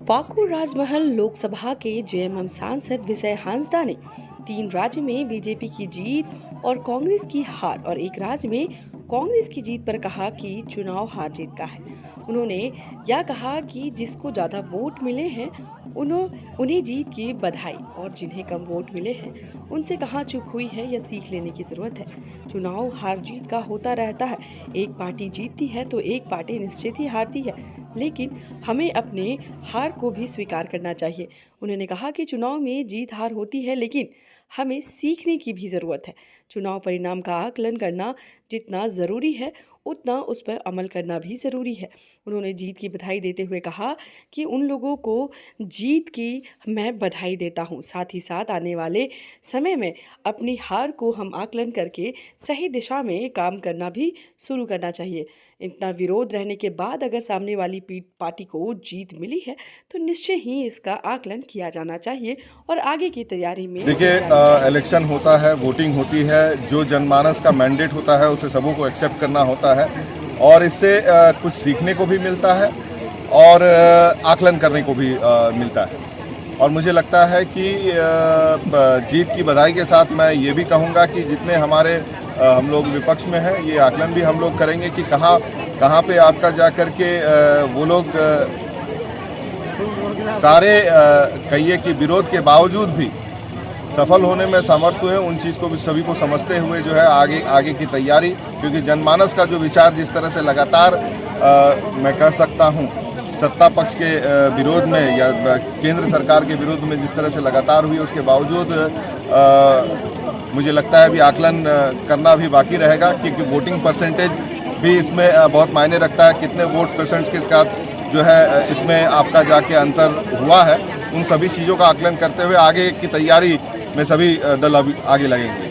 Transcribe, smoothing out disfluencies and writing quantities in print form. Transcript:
पाकुड़ राजमहल लोकसभा के जेएमएम सांसद विजय हांसदा ने 3 राज्य में बीजेपी की जीत और कांग्रेस की हार और एक राज्य में कांग्रेस की जीत पर कहा कि चुनाव हार जीत का है। उन्होंने यह कहा कि जिसको ज्यादा वोट मिले हैं उन्हें जीत की बधाई और जिन्हें कम वोट मिले हैं उनसे कहाँ चूक हुई है या सीख लेने की जरूरत है। चुनाव हार जीत का होता रहता है, एक पार्टी जीतती है तो एक पार्टी निश्चित ही हारती है, लेकिन हमें अपने हार को भी स्वीकार करना चाहिए। उन्होंने कहा कि चुनाव में जीत हार होती है, लेकिन हमें सीखने की भी ज़रूरत है। चुनाव परिणाम का आकलन करना जितना ज़रूरी है उतना उस पर अमल करना भी ज़रूरी है। उन्होंने जीत की बधाई देते हुए कहा कि उन लोगों को जीत की मैं बधाई देता हूं, साथ ही साथ आने वाले समय में अपनी हार को हम आकलन करके सही दिशा में काम करना भी शुरू करना चाहिए। इतना विरोध रहने के बाद अगर सामने वाली पार्टी को जीत मिली है तो निश्चय ही इसका आकलन किया जाना चाहिए और आगे की तैयारी में देखिए, इलेक्शन होता है, वोटिंग होती है, जो जनमानस का मैंडेट होता है उसे सबों को एक्सेप्ट करना होता है और इससे कुछ सीखने को भी मिलता है और आकलन करने को भी मिलता है। और मुझे लगता है कि जीत की बधाई के साथ मैं ये भी कहूँगा कि जितने हमारे हम लोग विपक्ष में हैं, ये आकलन भी हम लोग करेंगे कि कहाँ पे आपका जा कर के वो लोग सारे कहिए कि विरोध के बावजूद भी सफल होने में समर्थ हुए। उन चीज़ को भी सभी को समझते हुए जो है आगे की तैयारी, क्योंकि जनमानस का जो विचार जिस तरह से लगातार मैं कह सकता हूँ सत्ता पक्ष के विरोध में या केंद्र सरकार के विरोध में जिस तरह से लगातार हुई, उसके बावजूद मुझे लगता है अभी आकलन करना भी बाकी रहेगा, क्योंकि वोटिंग परसेंटेज भी इसमें बहुत मायने रखता है। कितने वोट परसेंट के साथ जो है इसमें आपका जाके अंतर हुआ है, उन सभी चीज़ों का आकलन करते हुए आगे की तैयारी में सभी दल अभी आगे लगेंगे।